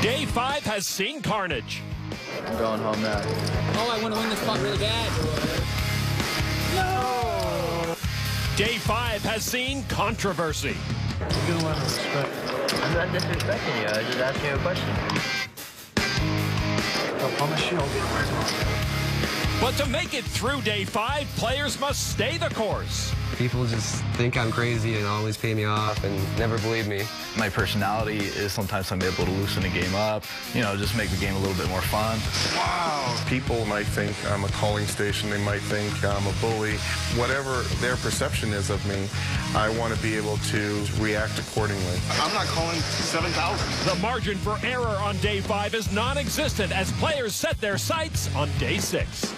Day 5 has seen carnage. I'm going home now. Oh, I want to win this spot really bad. No! Day 5 has seen controversy. I'm not disrespecting you. I just asked you a question. On the shield. But to make it through Day 5, players must stay the course. People just think I'm crazy and always pay me off and never believe me. My personality is sometimes I'm able to loosen the game up, you know, just make the game a little bit more fun. Wow! People might think I'm a calling station. They might think I'm a bully. Whatever their perception is of me, I want to be able to react accordingly. I'm not calling 7,000. The margin for error on Day 5 is non-existent as players set their sights on Day 6.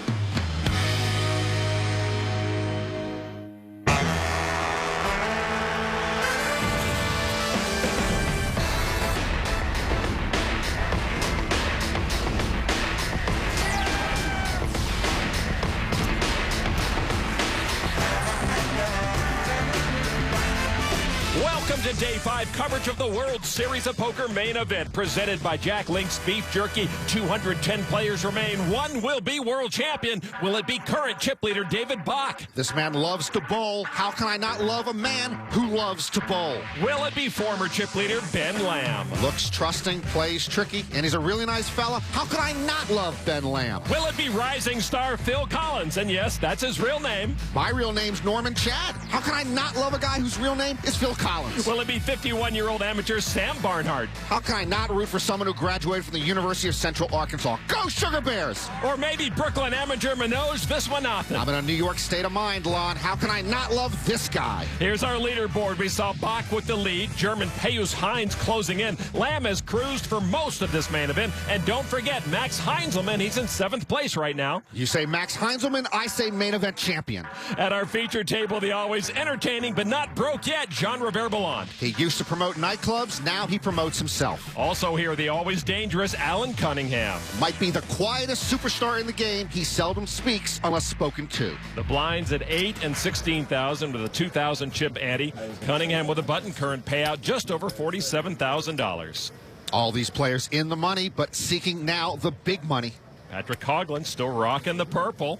Welcome to Day 5 coverage of the World Series of Poker main event presented by Jack Link's Beef Jerky. 210 players remain. One will be world champion. Will it be current chip leader David Bach? This man loves to bowl. How can I not love a man who loves to bowl? Will it be former chip leader Ben Lamb? Looks trusting, plays tricky, and he's a really nice fella. How can I not love Ben Lamb? Will it be rising star Phil Collins? And yes, that's his real name. My real name's Norman Chad. How can I not love a guy whose real name is Phil Collins? Will it be 51-year-old amateur Sam Barnhart? How can I not root for someone who graduated from the University of Central Arkansas? Go Sugar Bears! Or maybe Brooklyn amateur Manoj Viswanathan? I'm in a New York state of mind, Lon. How can I not love this guy? Here's our leaderboard. We saw Bach with the lead, German Payus Heinz closing in. Lamb has cruised for most of this main event. And don't forget, Max Heinzelman, he's in 7th place right now. You say Max Heinzelman, I say main event champion. At our feature table, the always entertaining but not broke yet, Jean-Robert Belland. He used to promote nightclubs, now he promotes himself. Also here, the always dangerous Alan Cunningham. Might be the quietest superstar in the game. He seldom speaks unless spoken to. The blinds at 8 and 16,000 with a 2,000 chip ante. Cunningham with a button, current payout just over $47,000. All these players in the money, but seeking now the big money. Patrick Coughlin still rocking the purple.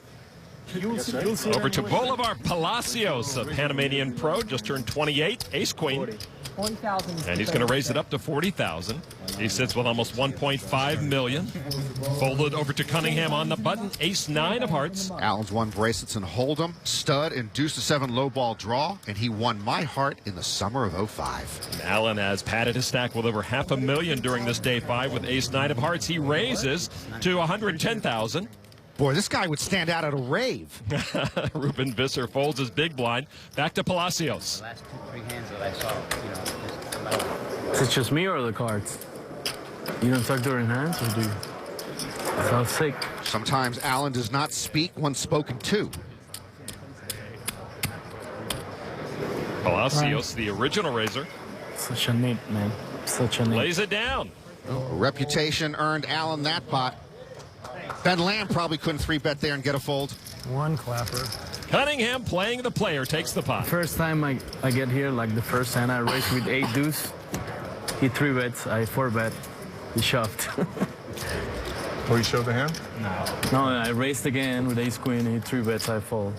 Over to Bolivar Palacios, a Panamanian pro, just turned 28, ace-queen. And he's going to raise it up to 40,000. He sits with almost 1.5 million. Folded over to Cunningham on the button, ace-9 of hearts. Allen's won bracelets and hold'em, stud and deuce-to-7 low ball draw, and he won my heart in the summer of '05. And Allen has padded his stack with over $500,000 during this Day 5 with ace-9 of hearts. He raises to 110,000. Boy, this guy would stand out at a rave. Ruben Visser folds his big blind. Back to Palacios. The last 2-3 hands that I saw, Is it just me or the cards? You don't tuck during hands, or do you? Sounds sick. Sometimes Allen does not speak when spoken to. Palacios, the original raiser. Such a neat, man. Such a neat. Lays it down. Reputation earned Allen that pot. Ben Lamb probably couldn't 3-bet there and get a fold. One clapper. Cunningham playing the player takes the pot. First time I get here, like the first hand I raised with 8 deuce. He 3-bets, I 4-bet. He shoved. Oh, you showed the hand? No, I raised again with ace queen. He 3-bets, I fold.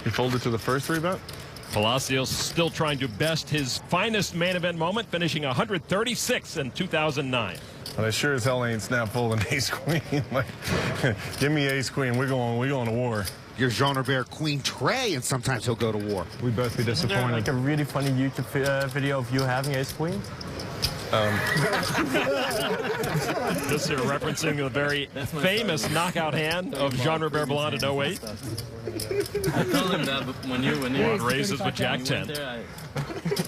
You folded to the first 3-bet? Palacios still trying to best his finest main event moment, finishing 136 in 2009. But I sure as hell ain't snap folding ace queen. Like, give me ace queen. We're going to war. You're Jean-Robert Queen Trey, and sometimes he'll go to war. We both be disappointed. Isn't there like a really funny YouTube video of you having ace queen? This here referencing the very famous knockout hand of Jean-Robert Belland in 08. I told him that when you One raises with Jack 10.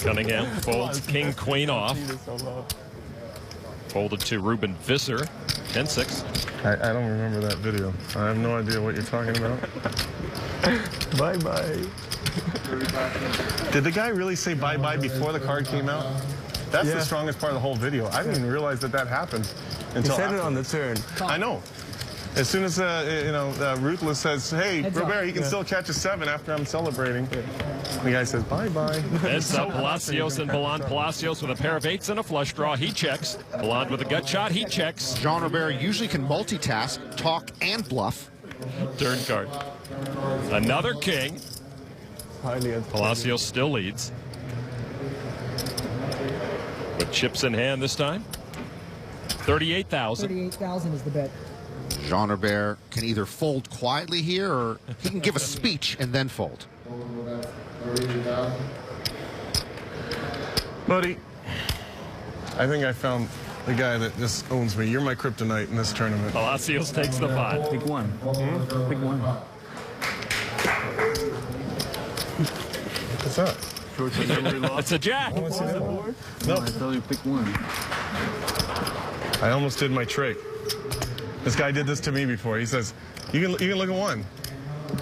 Cunningham folds king queen off. Folded to Ruben Visser, 10-6. I don't remember that video. I have no idea what you're talking about. Bye-bye. Did the guy really say bye-bye before the card came out? That's Yeah. the strongest part of the whole video. I didn't even realize that happened until He said it after. on the turn. I know. As soon as Ruthless says, "Hey, Robert, he can still catch a 7 after I'm celebrating." The guy says, bye-bye. It's Palacios and Ballon. Palacios with a pair of 8s and a flush draw. He checks. Ballon with a gut shot. He checks. Jean-Robert usually can multitask, talk, and bluff. Turn card. Another king. Palacios still leads. With chips in hand this time. 38,000. 38,000 is the bet. Jean-Robert can either fold quietly here or he can give a speech and then fold. Buddy, I think I found the guy that just owns me. You're my kryptonite in this tournament. Palacios takes the pot. Pick one. Pick one. What's that? It's a jack. No. I told you pick one. I almost did my trick. This guy did this to me before. He says, "You can look at one."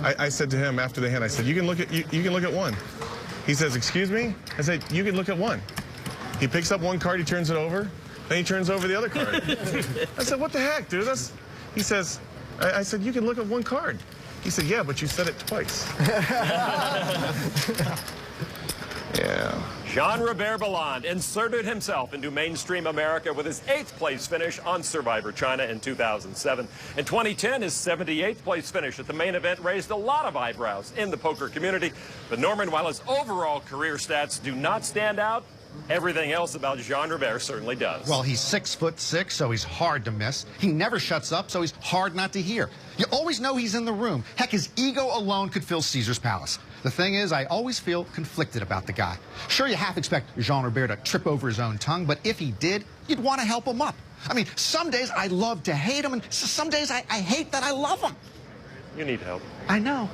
I said to him after the hand, I said, "You can look at one." He says, "Excuse me?" I said, "You can look at one." He picks up one card, he turns it over, then he turns over the other card. I said, "What the heck, dude?" He says, I said, "You can look at one card." He said, "Yeah, but you said it twice." Yeah. Jean-Robert Ballon inserted himself into mainstream America with his 8th place finish on Survivor China in 2007. In 2010, his 78th place finish at the main event raised a lot of eyebrows in the poker community. But Norman, while his overall career stats do not stand out, everything else about Jean-Robert certainly does. Well, he's 6'6", so he's hard to miss. He never shuts up, so he's hard not to hear. You always know he's in the room. Heck, his ego alone could fill Caesar's palace. The thing is, I always feel conflicted about the guy. Sure, you half expect Jean-Robert to trip over his own tongue, but if he did, you'd want to help him up. I mean, some days I love to hate him, and some days I hate that I love him. You need help. I know.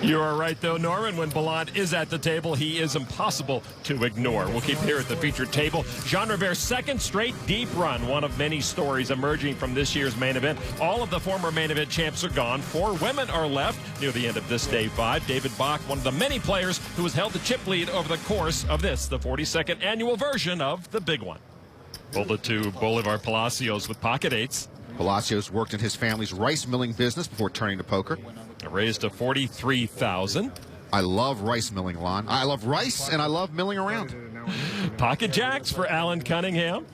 You are right, though, Norman. When Ballon is at the table, he is impossible to ignore. We'll keep here at the featured table. Jean-Robert's second straight deep run, one of many stories emerging from this year's main event. All of the former main event champs are gone. 4 women are left near the end of this day 5. David Bach, one of the many players who has held the chip lead over the course of this, the 42nd annual version of the big one. Folded to Bolivar Palacios with pocket 8s. Palacios worked in his family's rice milling business before turning to poker. Raised to 43,000. I love rice milling, Lon. I love rice, and I love milling around. Pocket jacks for Alan Cunningham.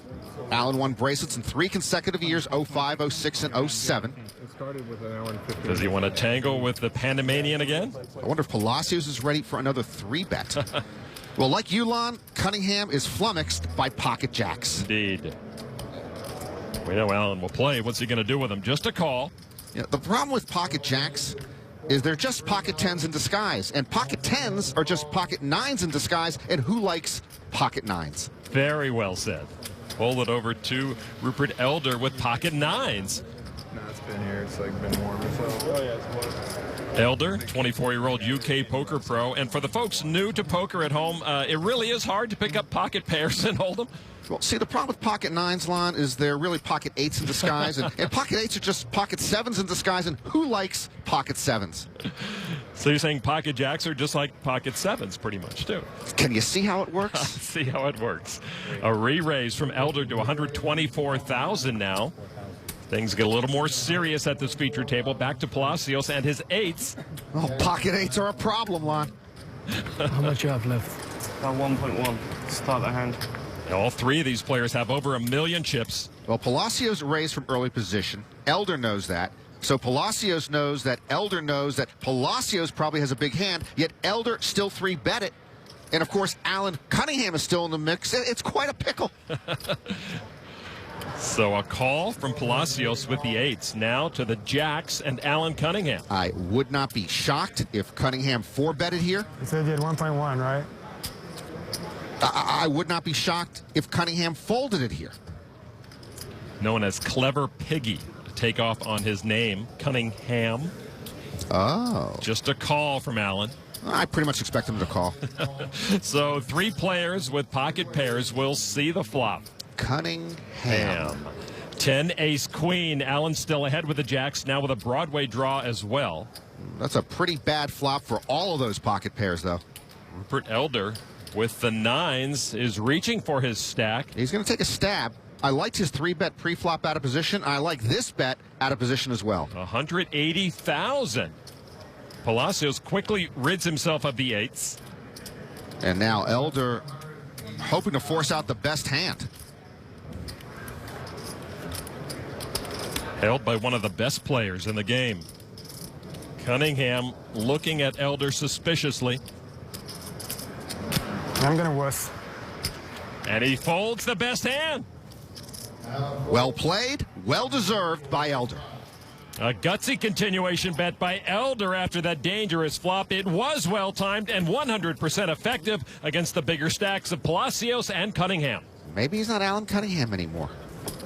Alan won bracelets in 3 consecutive years, 05, 06, and 07. Does he want to tangle with the Panamanian again? I wonder if Palacios is ready for another 3-bet. Well, like you, Lon, Cunningham is flummoxed by pocket jacks. Indeed. We know Alan will play. What's he going to do with them? Just a call. Yeah, the problem with pocket jacks is they're just pocket 10s in disguise, and pocket 10s are just pocket 9s in disguise, and who likes pocket 9s? Very well said. Pull it over to Rupert Elder with pocket 9s. No, it's been here. It's like been warm. Oh, yeah, it's warm. Elder, 24-year-old UK poker pro. And for the folks new to poker at home, it really is hard to pick up pocket pairs and hold them. Well, see, the problem with pocket 9s, Lon, is they're really pocket 8s in disguise, and pocket 8s are just pocket 7s in disguise, and who likes pocket 7s? So you're saying pocket jacks are just like pocket 7s pretty much, too. Can you see how it works? See how it works. A re-raise from Elder to 124,000 now. Things get a little more serious at this feature table. Back to Palacios and his 8s. Oh, pocket 8s are a problem, Lon. How much you have left? About 1.1. Start the hand. All 3 of these players have over 1 million chips. Well, Palacios raised from early position. Elder knows that. So Palacios knows that Elder knows that Palacios probably has a big hand, yet Elder still 3-bet it. And, of course, Alan Cunningham is still in the mix. It's quite a pickle. So a call from Palacios with the 8s. Now to the jacks and Alan Cunningham. I would not be shocked if Cunningham 4-betted here. You said you had 1.1, right? I would not be shocked if Cunningham folded it here. Known as Clever Piggy, to take off on his name, Cunningham. Oh. Just a call from Alan. I pretty much expect him to call. So 3 players with pocket pairs will see the flop. Cunningham. 10 ace queen. Alan still ahead with the jacks, now with a Broadway draw as well. That's a pretty bad flop for all of those pocket pairs, though. Rupert Elder with the 9s is reaching for his stack. He's going to take a stab. I liked his 3-bet pre-flop out of position. I like this bet out of position as well. 180,000. Palacios quickly rids himself of the eights. And now Elder hoping to force out the best hand. Held by one of the best players in the game. Cunningham looking at Elder suspiciously. I'm going to wuss. And he folds the best hand. Well played, well deserved by Elder. A gutsy continuation bet by Elder after that dangerous flop. It was well timed and 100% effective against the bigger stacks of Palacios and Cunningham. Maybe he's not Alan Cunningham anymore.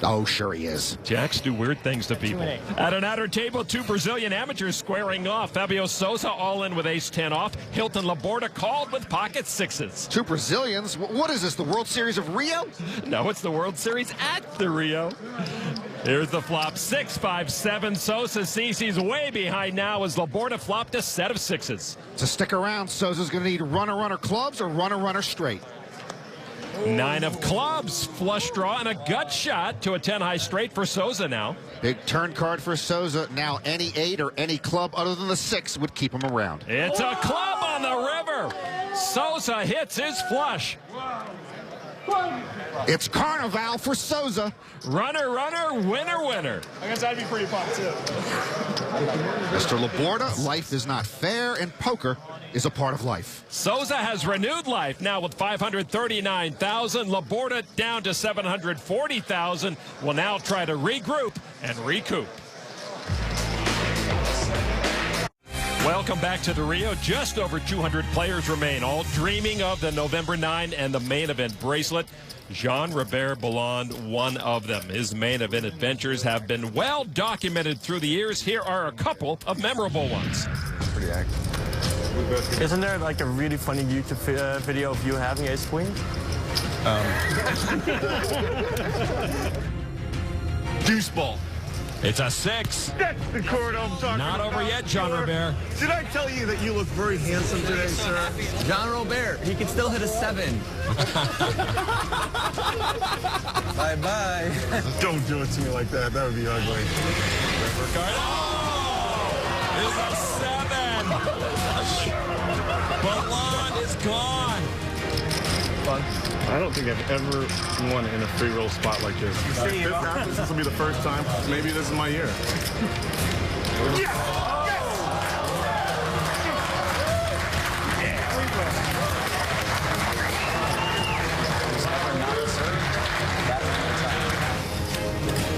Oh, sure he is. Jacks do weird things to people. At an outer table, two Brazilian amateurs squaring off. Fabio Sousa all in with ace-10 off. Hilton Laborda called with pocket sixes. Two Brazilians? What is this, the World Series of Rio? No, it's the World Series at the Rio. Here's the flop, 6-5-7. Sosa sees he's way behind now as Laborda flopped a set of sixes. To stick around, Sosa's going to need runner clubs or runner straight. 9 of clubs, flush draw, and a gut shot to a 10 high straight for Sousa now. Big turn card for Sousa. Now any 8 or any club other than the 6 would keep him around. It's a club on the river. Sousa hits his flush. It's Carnival for Sousa. Runner, winner. I guess I'd be pretty pumped, too. Mr. Laborda, life is not fair, and poker is a part of life. Sousa has renewed life now with 539,000. Laborda down to 740,000. Will now try to regroup and recoup. Welcome back to the Rio. Just over 200 players remain, all dreaming of the November 9 and the main event bracelet. Jean-Robert Belland, one of them. His main event adventures have been well documented through the years. Here are a couple of memorable ones. Pretty active. Isn't there like a really funny YouTube video of you having ace queen? Deuce ball. It's a 6. That's the chord I'm talking Not about. over yet, Jean-Robert. Did I tell you that you look very handsome today, sir? Jean-Robert, he can still hit a 7. Bye-bye. Don't do it to me like that. That would be ugly. River card. Oh! It's a 7. Belland is gone. I don't think I've ever won in a free roll spot like this. If this happens, this will be the first time. Maybe this is my year.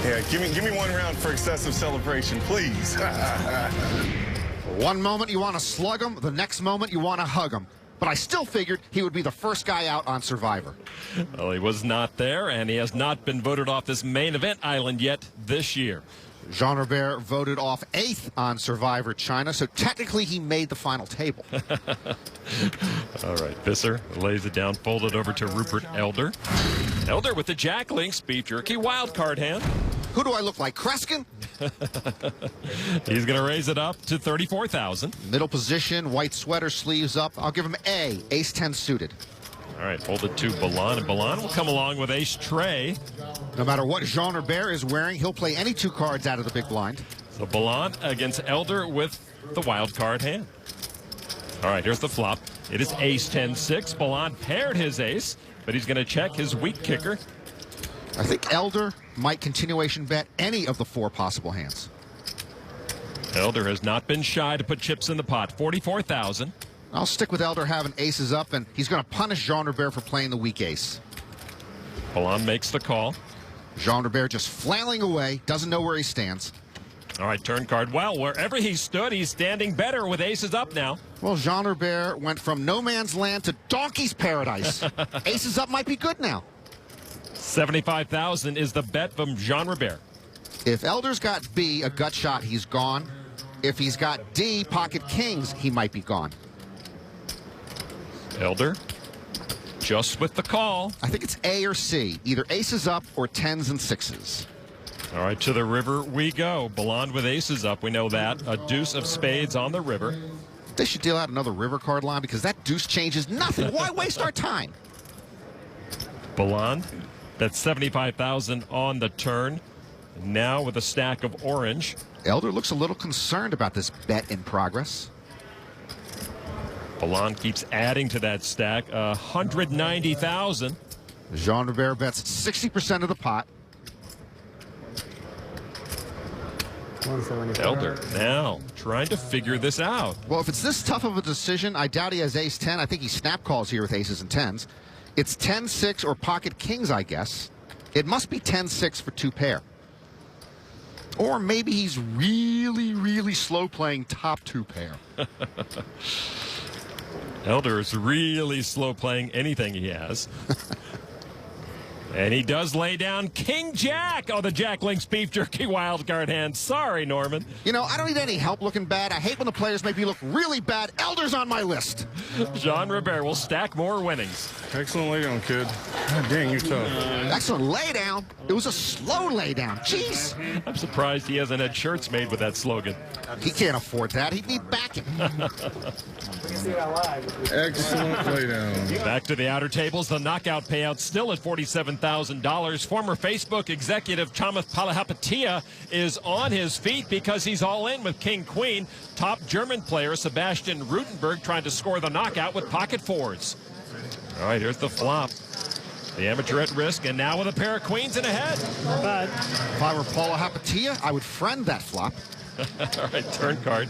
Yeah, give me one round for excessive celebration, please. One moment you want to slug him, the next moment you want to hug him. But I still figured he would be the first guy out on Survivor. Well, he was not there, and he has not been voted off this main event island yet this year. Jean-Robert voted off 8th on Survivor China, so technically he made the final table. All right, Visser lays it down, folded over to Rupert Elder. Elder with the Jack Links beef jerky wild card hand. Who do I look like, Kreskin? He's going to raise it up to 34,000. Middle position, white sweater, sleeves up. I'll give him A, ace-10 suited. All right, folded to Belland, and Belland will come along with ace tray. No matter what Jean-Robert is wearing, he'll play any 2 cards out of the big blind. So Belland against Elder with the wild card hand. All right, here's the flop. It is ace-10-6. Belland paired his ace, but he's going to check his weak kicker. I think Elder might continuation bet any of the 4 possible hands. Elder has not been shy to put chips in the pot. 44,000. I'll stick with Elder having aces up, and he's going to punish Jean-Robert for playing the weak ace. Belland makes the call. Jean-Robert just flailing away, doesn't know where he stands. All right, turn card. Well, wherever he stood, he's standing better with aces up now. Well, Jean-Robert went from no man's land to donkey's paradise. Aces up might be good now. 75,000 is the bet from Jean-Robert. If Elder's got B, a gut shot, he's gone. If he's got D, pocket kings, he might be gone. Elder just with the call. I think it's A or C, either aces up or 10s and 6s. All right, to the river we go. Belland with aces up, we know that. A deuce of spades on the river. They should deal out another river card line because that deuce changes nothing. Why waste our time? Belland, that's 75,000 on the turn. Now with a stack of orange. Elder looks a little concerned about this bet in progress. Ballon keeps adding to that stack. 190,000. Jean Robert bets 60% of the pot. Elder now trying to figure this out. Well, if it's this tough of a decision, I doubt he has ace-10. I think he snap calls here with aces and tens. It's 10-6 or pocket kings, I guess. It must be 10-6 for two pair. Or maybe he's really, really slow playing top two pair. Elder is really slow playing anything he has. And he does lay down King Jack. Oh, the Jack Links beef jerky wildcard hand. Sorry, Norman. You know, I don't need any help looking bad. I hate when the players make me look really bad. Elder's on my list. Jean Robert will stack more winnings. Excellent laydown, kid. God dang, you're tough. Excellent laydown. It was a slow laydown. Jeez. I'm surprised he hasn't had shirts made with that slogan. He can't afford that. He'd need backing. Excellent laydown. Back to the outer tables. The knockout payout still at $47,000. Former Facebook executive Thomas Palahapatia is on his feet because he's all in with King Queen. Top German player Sebastian Rutenberg trying to score the knockout with pocket fours. All right, here's the flop. The amateur at risk, and now with a pair of queens in ahead. But if I were Palahapatia, I would friend that flop. All right, turn card.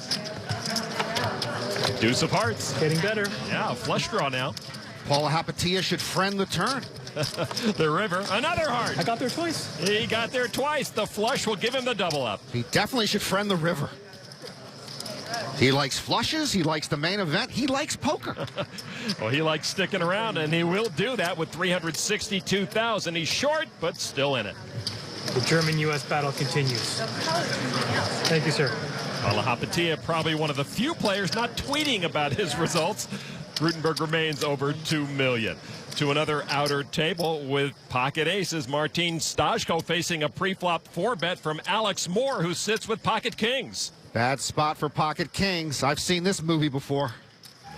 Deuce of hearts. Getting better. Yeah, flush draw now. Palahapatia should friend the turn. The river, another heart. I got there twice. He got there twice. The flush will give him the double up. He definitely should friend the river. He likes flushes. He likes the main event. He likes poker. Well, he likes sticking around, and he will do that with 362,000. He's short, but still in it. The German-U.S. battle continues. Thank you, sir. Palahapatia, probably one of the few players not tweeting about his results. Rutenberg remains over $2 million. To another outer table with pocket aces. Martin Stajko facing a pre-flop 4-bet from Alex Moore, who sits with pocket kings. Bad spot for pocket kings. I've seen this movie before.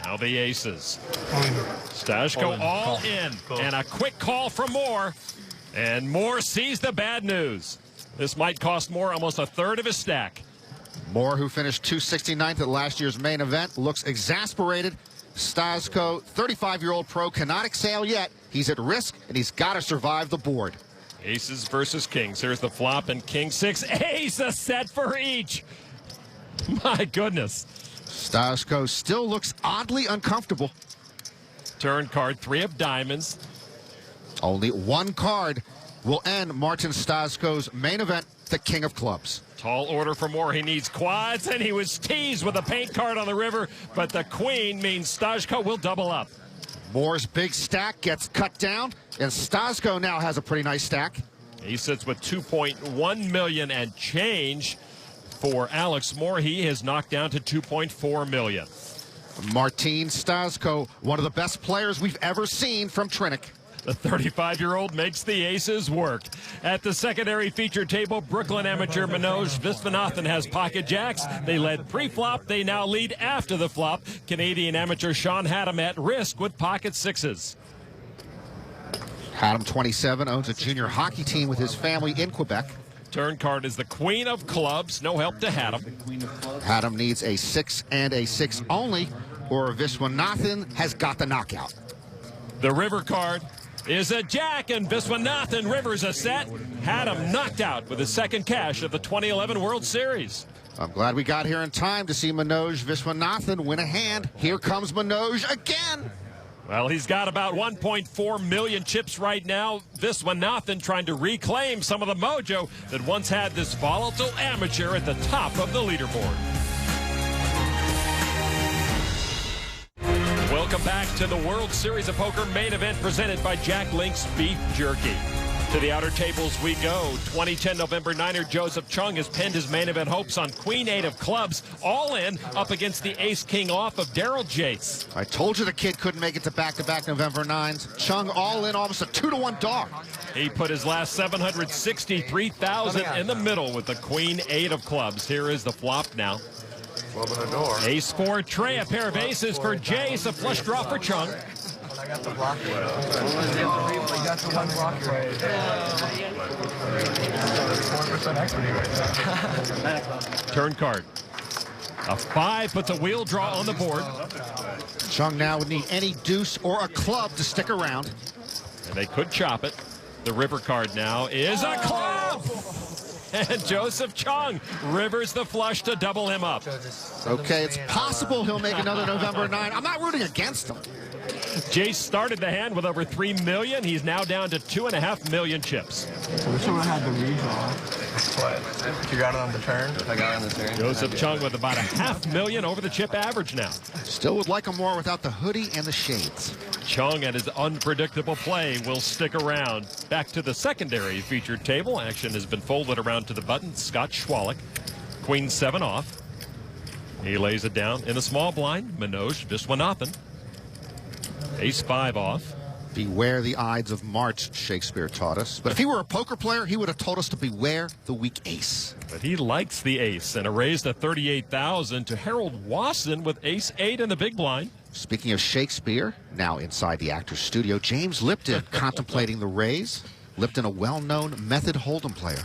Now the aces. Stajko all in. And a quick call from Moore. And Moore sees the bad news. This might cost Moore almost a third of his stack. Moore, who finished 269th at last year's main event, looks exasperated. Stajko, 35-year-old pro, cannot exhale yet. He's at risk, and he's got to survive the board. Aces versus kings. Here's the flop, and king six. Ace, a set for each. My goodness. Stajko still looks oddly uncomfortable. Turn card, 3 of diamonds. Only one card will end Martin Stajko's main event, the king of clubs. Tall order for Moore. He needs quads, and he was teased with a paint card on the river, but the queen means Stajko will double up. Moore's big stack gets cut down, and Stajko now has a pretty nice stack. He sits with 2.1 million and change. For Alex Moore, he has knocked down to 2.4 million. Martin Stajko, one of the best players we've ever seen from Trinnic. The 35-year-old makes the aces work. At the secondary feature table, Brooklyn amateur Manoj Viswanathan has pocket jacks. They led pre-flop. They now lead after the flop. Canadian amateur Sean Haddam at risk with pocket sixes. Haddam, 27, owns a junior hockey team with his family in Quebec. Turn card is the queen of clubs. No help to Haddam. Haddam needs a 6 and a 6 only, or Viswanathan has got the knockout. The river card is a jack, and Viswanathan rivers a set. Haddam knocked out with his second cash of the 2011 World Series. I'm glad we got here in time to see Manoj Viswanathan win a hand. Here comes Manoj again. Well, he's got about 1.4 million chips right now. Viswanathan trying to reclaim some of the mojo that once had this volatile amateur at the top of the leaderboard. Welcome back to the World Series of Poker main event presented by Jack Link's Beef Jerky. To the outer tables we go. 2010 November Niner Joseph Chung has pinned his main event hopes on Queen 8 of clubs, all in up against the Ace-King off of Daryl Jace. I told you the kid couldn't make it to back-to-back November 9s. Chung all in, almost a 2-to-1 dog. He put his last 763,000 in the middle with the Queen 8 of clubs. Here is the flop now. Ace 4 Trey, a pair of aces for Jace, a flush draw for Chung. I got the block. You got the one blocker. 4% equity. Turn card. A 5 puts a wheel draw on the board. Chung now would need any deuce or a club to stick around. And they could chop it. The river card now is a club! And Joseph Chung rivers the flush to double him up. Okay, it's possible he'll make another November 9. I'm not rooting against him. Jace started the hand with over 3 million. He's now down to 2.5 million chips. I wish I had the redraw. What? You got it on the turn? I got it on the turn. Joseph Chung with about 500,000 over the chip average now. Still would like him more without the hoodie and the shades. Chung and his unpredictable play will stick around. Back to the secondary featured table. Action has been folded around to the button. Scott Schwalik. Queen 7 off. He lays it down in the small blind. Manoj Viswanathan. Ace 5 off. Beware the Ides of March, Shakespeare taught us. But if he were a poker player, he would have told us to beware the weak ace. But he likes the ace and a raise to 38,000 to Harold Wasson with Ace 8 in the big blind. Speaking of Shakespeare, now inside the actor's studio, James Lipton contemplating the raise. Lipton, a well-known method hold'em player.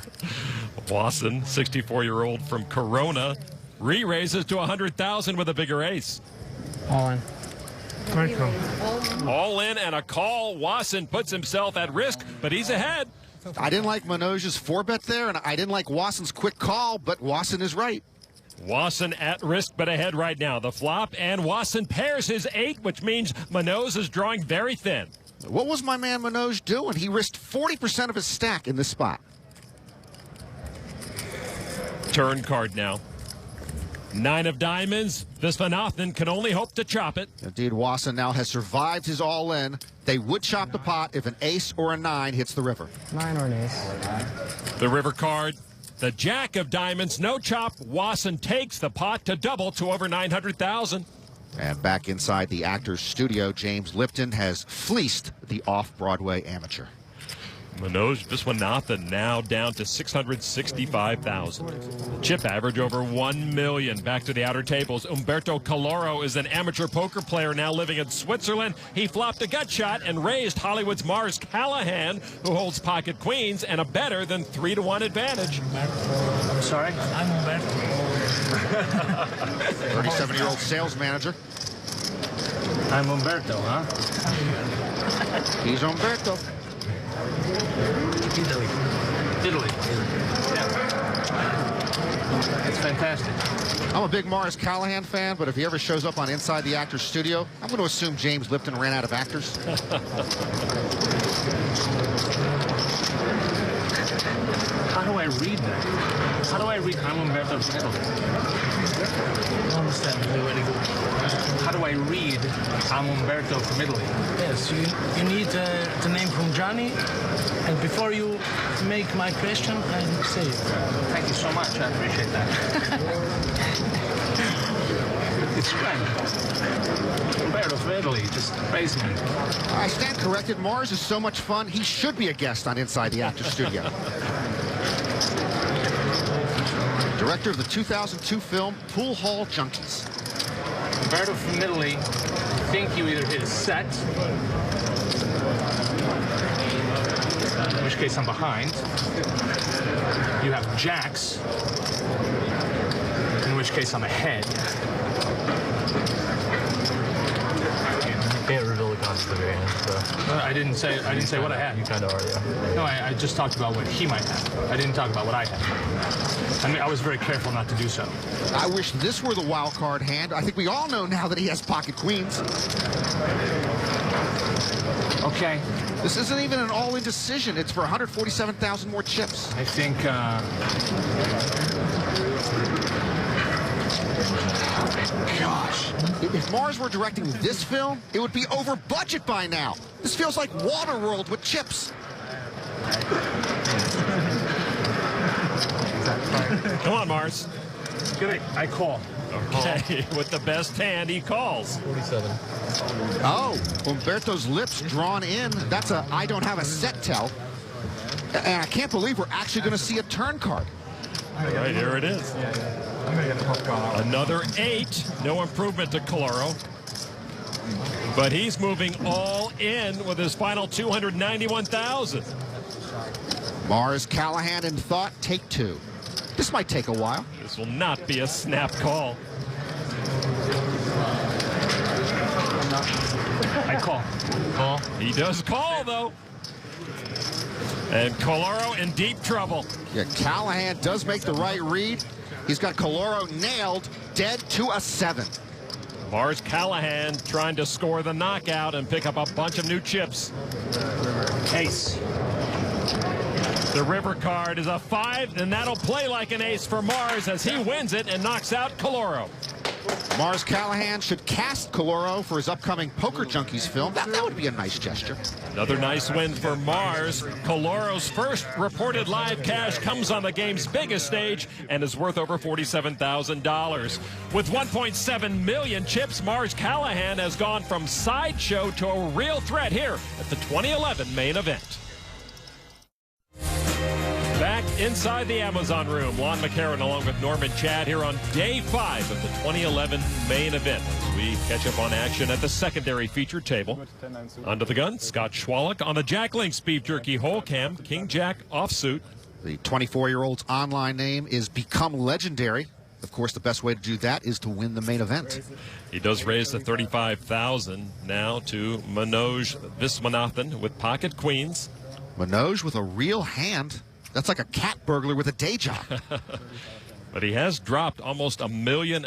Wasson, 64-year-old from Corona, re-raises to 100,000 with a bigger ace. All in. All in and a call. Wasson puts himself at risk, but he's ahead. I didn't like Manoj's 4-bet there, and I didn't like Wasson's quick call, but Wasson is right. Wasson at risk, but ahead right now. The flop, and Wasson pairs his 8, which means Manoj is drawing very thin. What was my man Manoj doing? He risked 40% of his stack in this spot. Turn card now. 9 of diamonds. Viswanathan can only hope to chop it. Indeed, Wasson now has survived his all-in. They would chop the pot if an ace or a 9 hits the river. 9 or an ace. The river card. The jack of diamonds. No chop. Wasson takes the pot to double to over 900,000. And back inside the actor's studio, James Lipton has fleeced the off-Broadway amateur. Manoj Viswanathan now down to 665,000. The chip average over 1 million. Back to the outer tables. Umberto Caloro is an amateur poker player now living in Switzerland. He flopped a gut shot and raised Hollywood's Mars Callahan, who holds pocket queens and a better than 3-to-1 advantage. I'm sorry? I'm Umberto. 37-year-old sales manager. I'm Umberto, huh? He's Umberto. Italy. Yeah. It's fantastic. I'm a big Mars Callahan fan, but if he ever shows up on Inside the Actors Studio, I'm going to assume James Lipton ran out of actors. How do I read that? How do I read I'm Umberto from Italy? I don't understand. How do I read I'm Umberto from Italy? Yes, you need the name from Johnny. And before you make my question, I say it. Thank you so much. I appreciate that. It's great. Umberto from Italy, just praise me. I stand corrected. Mars is so much fun, he should be a guest on Inside the Actors Studio. Director of the 2002 film Pool Hall Junkies. Umberto from Italy, I think you either hit a set, in which case I'm behind. You have jacks, in which case I'm ahead. You can't reveal the contents of your hand, so. I didn't say what I had. You kind of are, yeah. No, I just talked about what he might have. I didn't talk about what I had. I mean, I was very careful not to do so. I wish this were the wild card hand. I think we all know now that he has pocket queens. Okay. This isn't even an all-in decision. It's for 147,000 more chips. I think, Gosh, if Mars were directing this film, it would be over budget by now. This feels like Waterworld with chips. Come on, Mars. Good. I call. Okay, with the best hand, he calls. 47. Oh, Umberto's lips drawn in. That's a I don't have a set tell. And I can't believe we're actually going to see a turn card. All right, here it is. Another 8. No improvement to Caloro. But he's moving all in with his final 291,000. Mars Callahan in thought, take 2. This might take a while. This will not be a snap call. Call. He does call, though. And Coloro in deep trouble. Yeah, Callahan does make the right read. He's got Coloro nailed, dead to a 7. Mars Callahan trying to score the knockout and pick up a bunch of new chips. Ace. The river card is a 5, and that'll play like an ace for Mars as he wins it and knocks out Coloro. Mars Callahan should cast Coloro for his upcoming Poker Junkies film. That would be a nice gesture. Another nice win for Mars. Coloro's first reported live cash comes on the game's biggest stage and is worth over $47,000. With 1.7 million chips, Mars Callahan has gone from sideshow to a real threat here at the 2011 main event. Back inside the Amazon room, Lon McCarron along with Norman Chad here on day 5 of the 2011 main event. As we catch up on action at the secondary feature table. Under the gun, Scott Schwalek on the Jack Link's Beef Jerky Whole Cam, King Jack offsuit. The 24-year-old's online name is Become Legendary. Of course, the best way to do that is to win the main event. He does raise the $35,000 now to Manoj Viswanathan with pocket queens. Manoj with a real hand. That's like a cat burglar with a day job. But he has dropped almost 1.5 million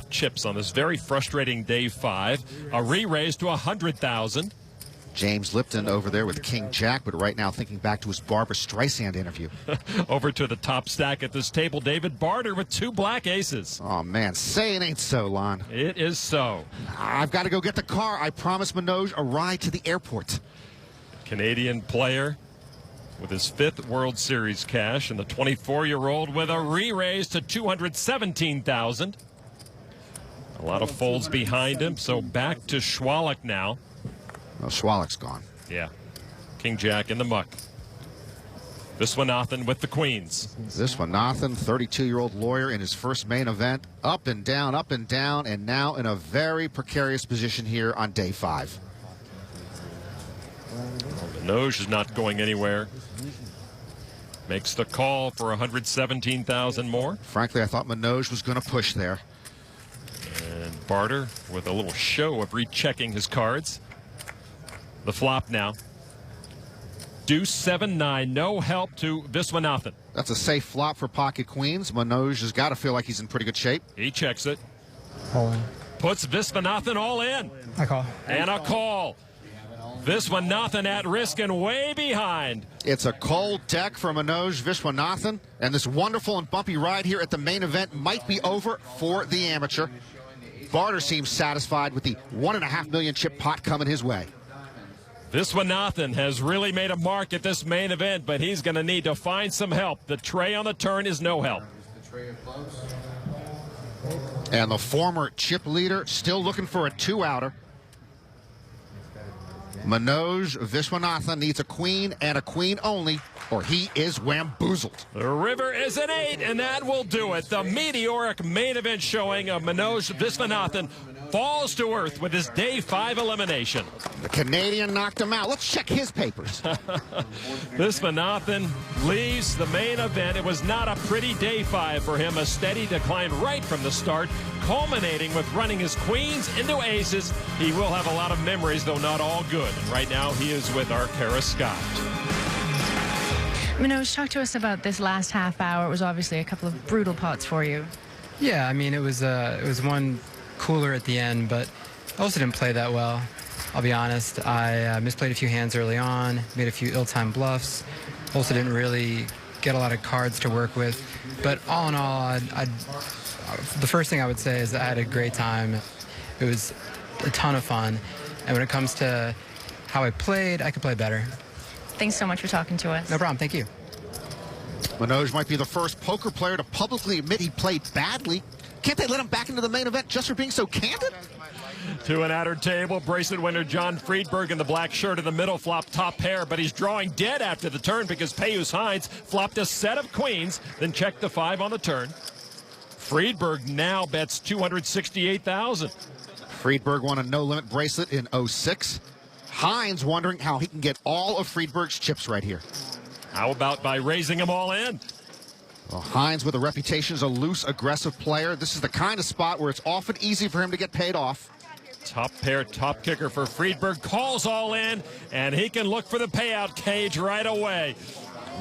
chips on this very frustrating day 5. A re-raise to 100,000. James Lipton over there with King Jack, but right now thinking back to his Barbra Streisand interview. Over to the top stack at this table, David Barter with 2 black aces. Oh, man, say it ain't so, Lon. It is so. I've got to go get the car. I promised Manoj a ride to the airport. Canadian player with his 5th World Series cash, and the 24-year-old with a re-raise to 217,000. A lot of folds behind him, so back to Schwalek now. Oh, Schwalek's gone. Yeah. King Jack in the muck. Viswanathan with the queens. Viswanathan, 32-year-old lawyer in his first main event. Up and down, and now in a very precarious position here on day 5. Manoj is not going anywhere. Makes the call for 117,000 more. Frankly, I thought Manoj was going to push there. And Barter with a little show of rechecking his cards. The flop now. Deuce 7-9, no help to Viswanathan. That's a safe flop for pocket queens. Manoj has got to feel like he's in pretty good shape. He checks it. All in. Puts Viswanathan all in. I call. And a call. Viswanathan at risk and way behind. It's a cold deck for Manoj Viswanathan, and this wonderful and bumpy ride here at the main event might be over for the amateur. Barter seems satisfied with the 1.5 million chip pot coming his way. Viswanathan has really made a mark at this main event, but he's going to need to find some help. The tray on the turn is no help. And the former chip leader still looking for a 2-outer. Manoj Viswanathan needs a queen and a queen only, or he is wamboozled. The river is an 8, and that will do it. The meteoric main event showing of Manoj Viswanathan falls to earth with his day 5 elimination. The Canadian knocked him out. Let's check his papers. Viswanathan leaves the main event. It was not a pretty day 5 for him. A steady decline right from the start, culminating with running his queens into aces. He will have a lot of memories, though not all good. And right now he is with our Kara Scott. Manoj, talk to us about this last half hour. It was obviously a couple of brutal pots for you. Yeah, I mean, it was one cooler at the end, but I also didn't play that well. I'll be honest. I misplayed a few hands early on, made a few ill-timed bluffs. Also didn't really get a lot of cards to work with. But all in all, the first thing I would say is that I had a great time. It was a ton of fun. And when it comes to how I played, I could play better. Thanks so much for talking to us. No problem. Thank you. Manoj might be the first poker player to publicly admit he played badly. Can't they let him back into the main event just for being so candid? To an outer table, bracelet winner John Friedberg in the black shirt in the middle flop top pair, but he's drawing dead after the turn because Payus Hines flopped a set of queens, then checked the 5 on the turn. Friedberg now bets 268,000. Friedberg won a no-limit bracelet in 06. Hines wondering how he can get all of Friedberg's chips right here. How about by raising them all in? Well, Hines, with a reputation as a loose, aggressive player, this is the kind of spot where it's often easy for him to get paid off. Top pair, top kicker for Friedberg. Calls all in, and he can look for the payout cage right away.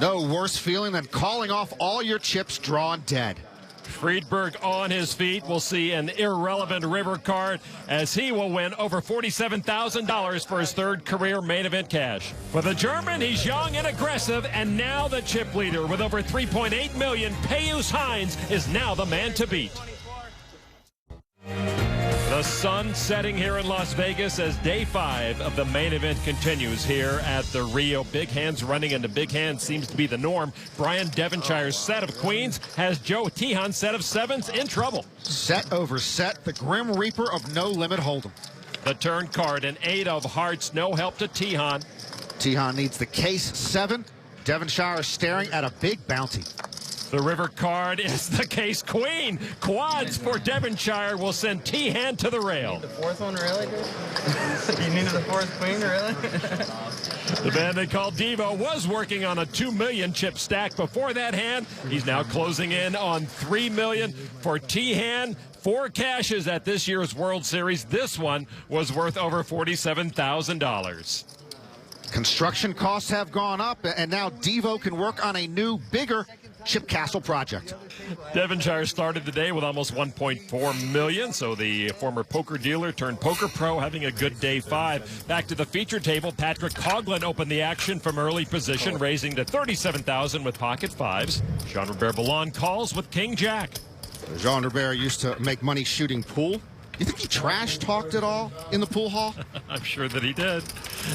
No worse feeling than calling off all your chips drawn dead. Friedberg on his feet. We'll see an irrelevant river card as he will win over $47,000 for his third career main event cash. For the German, he's young and aggressive, and now the chip leader with over 3.8 million. Payus Hines is now the man to beat. The sun setting here in Las Vegas as day 5 of the main event continues here at the Rio. Big hands running into big hands seems to be the norm. Brian Devonshire's set of queens has Joe Tihan's set of sevens in trouble. Set over set, the Grim Reaper of No Limit Hold'em. The turn card, an 8 of hearts, no help to Tihan. Tihan needs the case 7. Devonshire staring at a big bounty. The river card is the case queen. Quads for Devonshire will send Tihan to the rail. The fourth one, really, dude? You needed the fourth queen, really? The man they call Devo was working on a 2 million chip stack before that hand. He's now closing in on 3 million for Tihan. 4 cashes at this year's World Series. This one was worth over $47,000. Construction costs have gone up, and now Devo can work on a new, bigger Chip Castle project. Devonshire started the day with almost 1.4 million, so the former poker dealer turned poker pro having a good day 5. Back to the feature table, Patrick Coughlin opened the action from early position, raising to 37,000 with pocket 5s. Jean-Robert Ballon calls with King Jack. Jean-Robert used to make money shooting pool. You think he trash-talked at all in the pool hall? I'm sure that he did.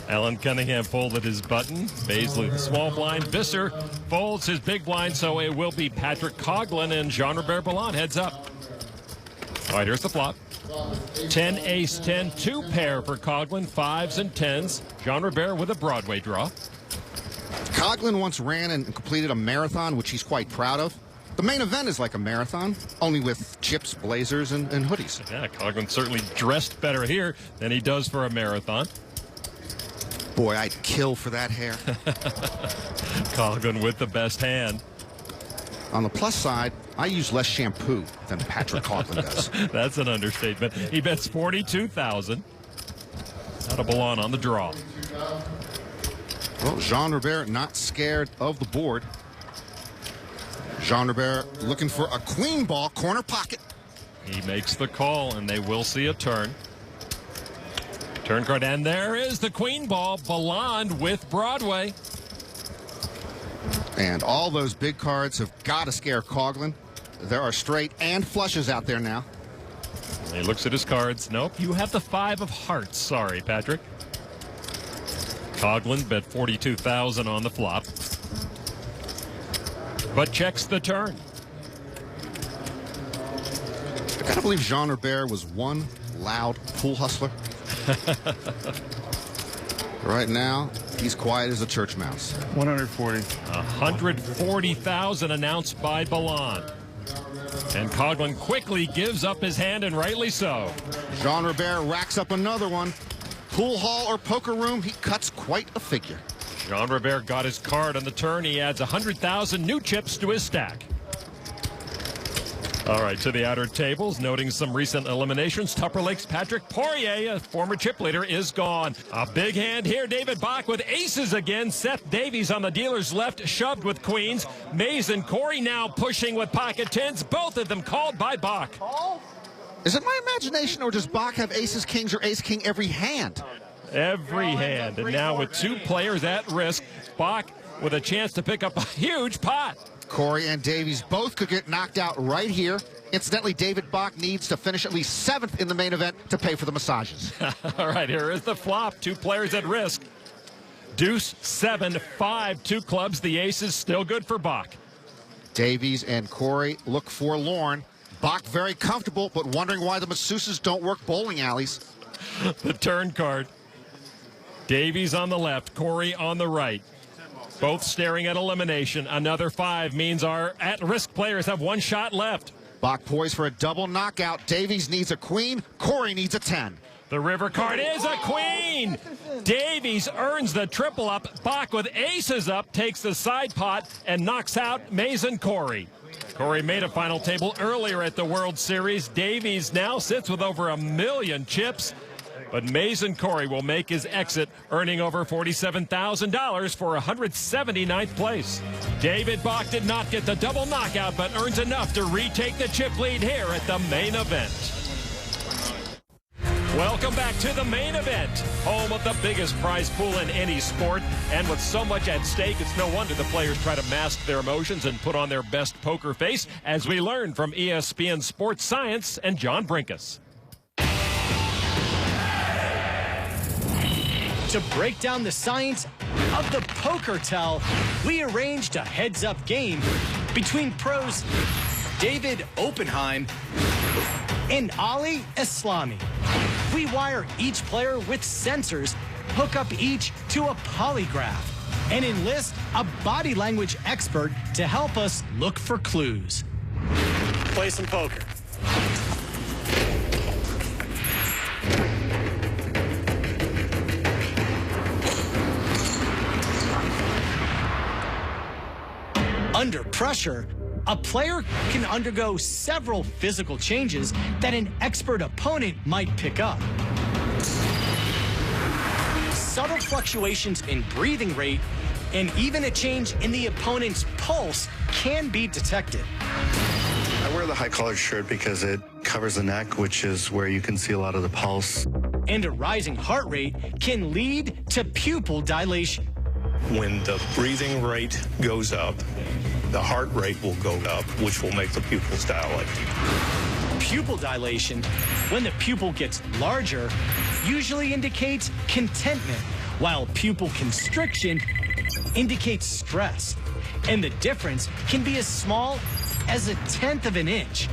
Alan Cunningham folded his button. Baisley, the small blind. Visser folds his big blind, so it will be Patrick Coughlin and Jean-Robert Ballon heads up. All right, here's the flop. 10, ace, 10, 2 pair for Coughlin, 5s and 10s. Jean-Robert with a Broadway draw. Coughlin once ran and completed a marathon, which he's quite proud of. The main event is like a marathon, only with chips, blazers, and hoodies. Yeah, Coughlin certainly dressed better here than he does for a marathon. Boy, I'd kill for that hair. Coughlin with the best hand. On the plus side, I use less shampoo than Patrick Coughlin does. That's an understatement. He bets 42,000. Out of Ballon on the draw. Well, Jean-Robert not scared of the board. Jean-Robert looking for a queen ball, corner pocket. He makes the call, and they will see a turn. Turn card, and there is the queen ball. Ballon with Broadway. And all those big cards have got to scare Coughlin. There are straight and flushes out there now. He looks at his cards. Nope, you have the 5 of hearts. Sorry, Patrick. Coughlin bet 42,000 on the flop, but checks the turn. I gotta believe Jean-Robert was one loud pool hustler. Right now, he's quiet as a church mouse. 140. 140,000 announced by Ballon. And Coughlin quickly gives up his hand, and rightly so. Jean-Robert racks up another one. Pool hall or poker room, he cuts quite a figure. Jean-Robert got his card on the turn. He adds 100,000 new chips to his stack. All right, to the outer tables, noting some recent eliminations. Tupper Lake's Patrick Poirier, a former chip leader, is gone. A big hand here. David Bach with aces again. Seth Davies on the dealer's left, shoved with queens. Mays and Corey now pushing with pocket 10s. Both of them called by Bach. Is it my imagination, or does Bach have aces, kings, or ace, king every hand? Every hand. And now with 2 players at risk, Bach with a chance to pick up a huge pot. Corey and Davies both could get knocked out right here. Incidentally, David Bach needs to finish at least 7th in the main event to pay for the massages. All right, here is the flop. 2 players at risk. Deuce, 7, 5, 2 clubs. The ace is still good for Bach. Davies and Corey look forlorn. Bach very comfortable, but wondering why the masseuses don't work bowling alleys. The turn card. Davies on the left, Corey on the right. Both staring at elimination. Another 5 means our at-risk players have 1 shot left. Bach poised for a double knockout. Davies needs a queen. Corey needs a 10. The river card is a queen. Davies earns the triple up. Bach with aces up takes the side pot and knocks out Mason Corey. Corey made a final table earlier at the World Series. Davies now sits with over 1 million chips. But Mason Corey will make his exit, earning over $47,000 for 179th place. David Bach did not get the double knockout, but earns enough to retake the chip lead here at the main event. Welcome back to the main event, home of the biggest prize pool in any sport. And with so much at stake, it's no wonder the players try to mask their emotions and put on their best poker face, as we learn from ESPN Sports Science and John Brinkus. To break down the science of the poker tell, we arranged a heads-up game between pros David Oppenheim and Ali Islami. We wire each player with sensors, hook up each to a polygraph, and enlist a body language expert to help us look for clues. Play some poker. Under pressure, a player can undergo several physical changes that an expert opponent might pick up. Subtle fluctuations in breathing rate and even a change in the opponent's pulse can be detected. I wear the high-collared shirt because it covers the neck, which is where you can see a lot of the pulse. And a rising heart rate can lead to pupil dilation. When the breathing rate goes up, the heart rate will go up, which will make the pupils dilate. Pupil dilation, when the pupil gets larger, usually indicates contentment, while pupil constriction indicates stress. And the difference can be as small as 1/10 of an inch.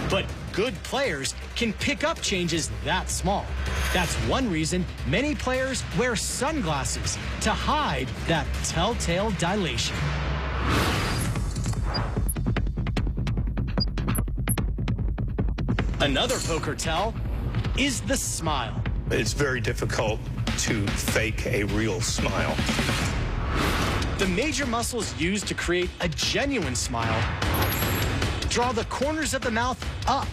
But good players can pick up changes that small. That's one reason many players wear sunglasses to hide that telltale dilation. Another poker tell is the smile. It's very difficult to fake a real smile. The major muscles used to create a genuine smile draw the corners of the mouth up.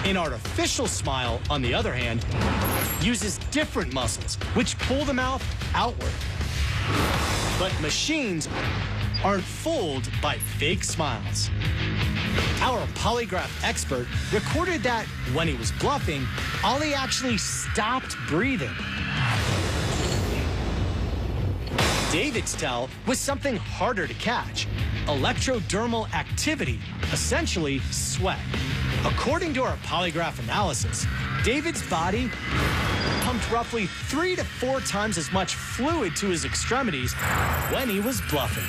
An artificial smile, on the other hand, uses different muscles, which pull the mouth outward. But machines aren't fooled by fake smiles. Our polygraph expert recorded that when he was bluffing, Ali actually stopped breathing. David's tell was something harder to catch: electrodermal activity, essentially sweat. According to our polygraph analysis, David's body pumped roughly 3 to 4 times as much fluid to his extremities when he was bluffing.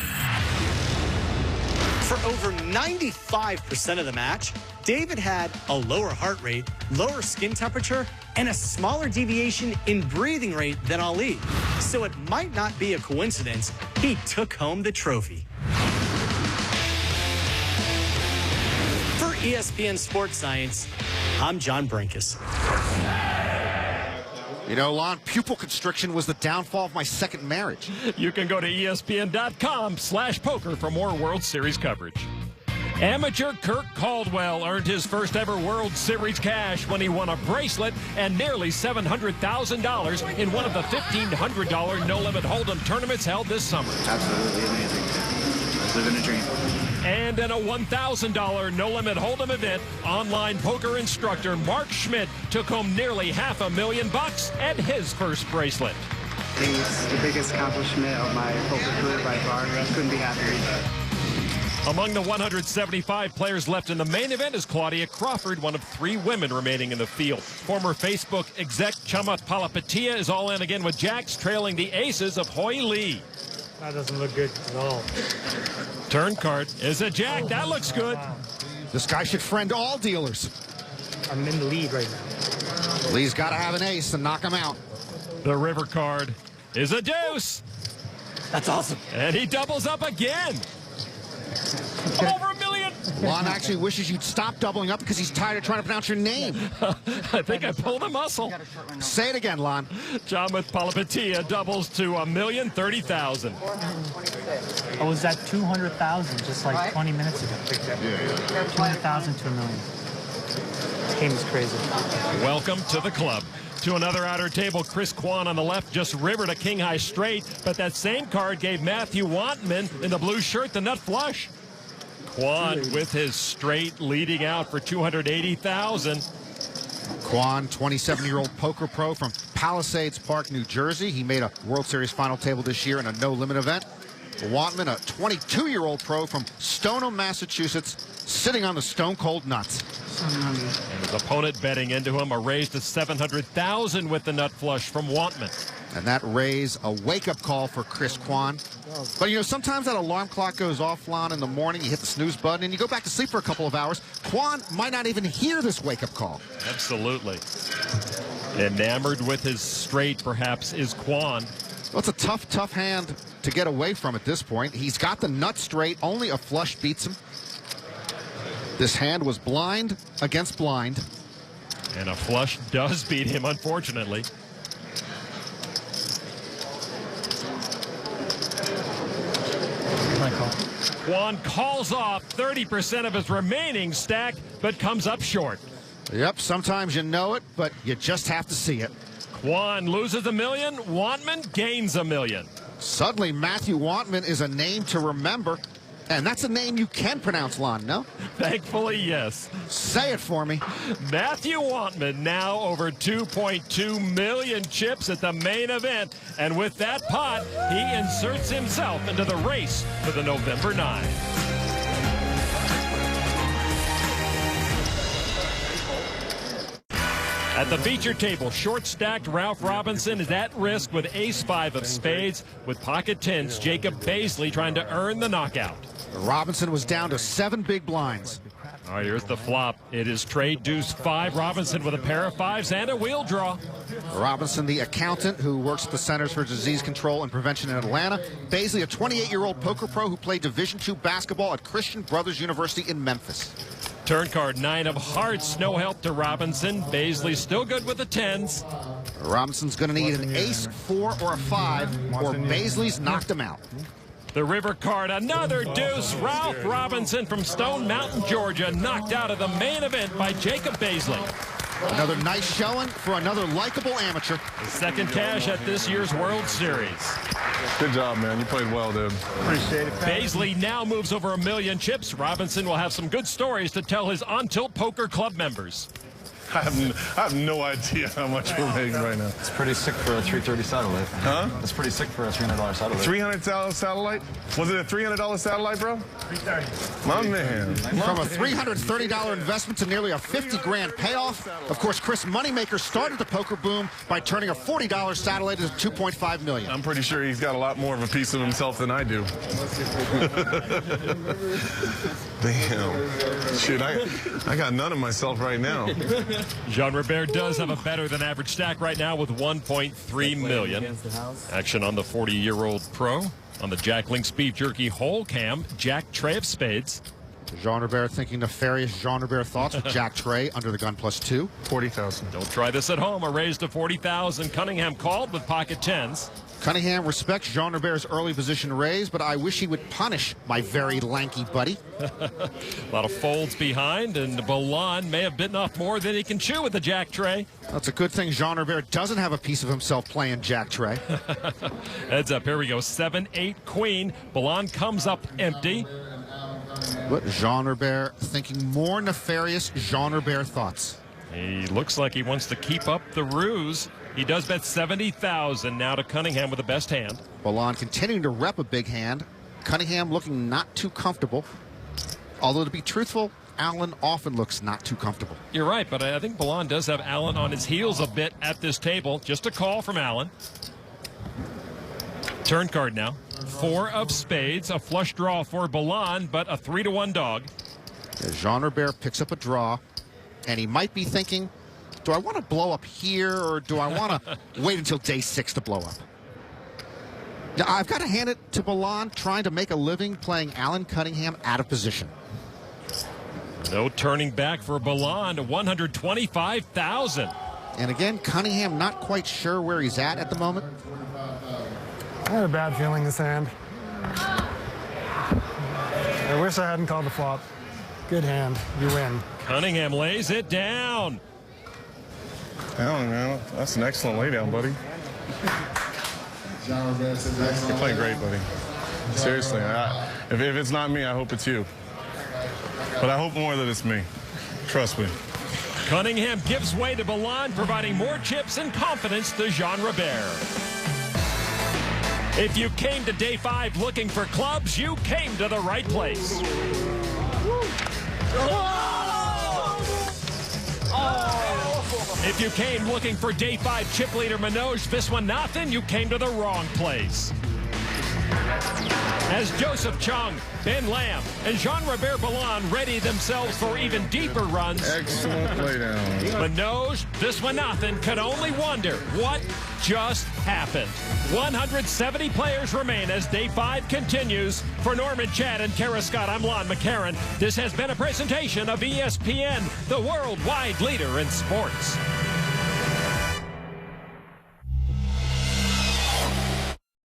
For over 95% of the match, David had a lower heart rate, lower skin temperature, and a smaller deviation in breathing rate than Ali. So it might not be a coincidence he took home the trophy. For ESPN Sports Science, I'm John Brinkus. You know, Lon, pupil constriction was the downfall of my second marriage. You can go to ESPN.com/poker for more World Series coverage. Amateur Kirk Caldwell earned his first ever World Series cash when he won a bracelet and nearly $700,000 in one of the $1,500 no-limit hold'em tournaments held this summer. Absolutely amazing. Living a dream. And in a $1,000 no-limit hold'em event, online poker instructor Mark Schmidt took home nearly $500,000 at his first bracelet. I think it's the biggest accomplishment of my poker career by far. I couldn't be happier. Among the 175 players left in the main event is Claudia Crawford, one of 3 women remaining in the field. Former Facebook exec Chamath Palihapitiya is all in again with jacks, trailing the aces of Hoi Lee. That doesn't look good at all. Turn card is a jack. That looks good. Wow. This guy should friend all dealers. I'm in the lead right now. Lee's got to have an ace to knock him out. The river card is a deuce. That's awesome. And he doubles up again. Over $1 million. Lon actually wishes you'd stop doubling up because he's tired of trying to pronounce your name. I think I pulled a muscle. Say it again, Lon. Chamath Palihapitiya doubles to $1,030,000. I was at 200,000 just like 20 minutes ago. 200,000 to $1 million. Game is crazy. Welcome to the club. To another outer table, Chris Kwan on the left just rivered a king high straight, but that same card gave Matthew Wantman in the blue shirt the nut flush. Kwan with his straight leading out for 280,000. Kwan, 27-year-old poker pro from Palisades Park, New Jersey. He made a World Series final table this year in a no-limit event. Wantman, a 22-year-old pro from Stoneham, Massachusetts, sitting on the stone-cold nuts. And his opponent betting into him, a raise to 700,000 with the nut flush from Wantman. And that raise, a wake-up call for Chris Kwan. But, you know, sometimes that alarm clock goes offline in the morning, you hit the snooze button, and you go back to sleep for a couple of hours. Kwan might not even hear this wake-up call. Absolutely. Enamored with his straight, perhaps, is Kwan. Well, it's a tough, tough hand to get away from at this point. He's got the nut straight. Only a flush beats him. This hand was blind against blind. And a flush does beat him, unfortunately. Kwan calls off 30% of his remaining stack, but comes up short. Yep, sometimes you know it, but you just have to see it. Kwan loses $1 million, Wantman gains $1 million. Suddenly, Matthew Wantman is a name to remember, and that's a name you can pronounce, Lon, no? Thankfully, yes. Say it for me. Matthew Wantman now over 2.2 million chips at the main event, and with that pot, he inserts himself into the race for the November 9. At the feature table, short-stacked Ralph Robinson is at risk with ace-5 of spades. With pocket tens, Jacob Bazley trying to earn the knockout. Robinson was down to 7 big blinds. All right, here's the flop. It is trade deuce 5. Robinson with a pair of 5s and a wheel draw. Robinson, the accountant who works at the Centers for Disease Control and Prevention in Atlanta. Bazley, a 28-year-old poker pro who played Division II basketball at Christian Brothers University in Memphis. Turn card 9 of hearts, no help to Robinson. Bazley still good with the 10s. Robinson's going to need an ace, 4, or a 5, or Bazley's knocked him out. The river card, another deuce. Ralph Robinson from Stone Mountain, Georgia, knocked out of the main event by Jacob Bazley. Another nice showing for another likable amateur. The second cash at this year's World Series. Good job, man. You played well, dude. Appreciate it. Bazley now moves over 1 million chips. Robinson will have some good stories to tell his On Tilt Poker Club members. I have no idea how much we're making right now. It's pretty sick for a 330 satellite. Huh? It's pretty sick for a $300 satellite. $300 satellite? Was it a $300 satellite, bro? 330. My man. From a $330 investment to nearly a 50 grand payoff. Of course, Chris Moneymaker started the poker boom by turning a $40 satellite into $2.5 million. I'm pretty sure he's got a lot more of a piece of himself than I do. Damn. Shit, I got none of myself right now. Jean Robert does have a better than average stack right now with 1.3 million. Action on the 40-year-old pro. On the Jack Link's Beef Jerky whole cam, Jack Trey of spades. Jean Robert thinking nefarious Jean Robert thoughts with Jack Trey under the gun +2. 40,000. Don't try this at home. A raise to 40,000. Cunningham called with pocket tens. Cunningham respects Jean Robert's early position raise, but I wish he would punish my very lanky buddy. A lot of folds behind, and Balan may have bitten off more than he can chew with the Jack Trey. That's a good thing Jean Robert doesn't have a piece of himself playing Jack Trey. Heads up, here we go. 7-8 queen. Balan comes up empty. But Jean Robert thinking more nefarious Jean Robert thoughts. He looks like he wants to keep up the ruse. He does bet 70,000 now to Cunningham with the best hand. Balan continuing to rep a big hand. Cunningham looking not too comfortable. Although, to be truthful, Allen often looks not too comfortable. You're right, but I think Balan does have Allen on his heels a bit at this table. Just a call from Allen. Turn card now. 4 of spades, a flush draw for Balan, but a 3-1 dog. Jean Robert picks up a draw, and he might be thinking, do I want to blow up here, or do I want to wait until day 6 to blow up? Now, I've got to hand it to Balan trying to make a living playing Allen Cunningham out of position. No turning back for Balan to 125,000. And again, Cunningham not quite sure where he's at the moment. I had a bad feeling this hand. I wish I hadn't called the flop. Good hand. You win. Cunningham lays it down. Down, man. That's an excellent laydown, buddy. You're playing great, buddy. Seriously. If it's not me, I hope it's you. But I hope more that it's me. Trust me. Cunningham gives way to Balan, providing more chips and confidence to Jean Robert. If you came to day 5 looking for clubs, you came to the right place. If you came looking for day 5 chip leader Manoj Viswanathan, you came to the wrong place. As Joseph Chung, Ben Lam, and Jean-Robert Balan ready themselves for even deeper runs, excellent laydown. Manoj Viswanathan could only wonder what just happened. 170 players remain as day 5 continues. For Norman Chad and Kara Scott, I'm Lon McCarron. This has been a presentation of ESPN, the worldwide leader in sports.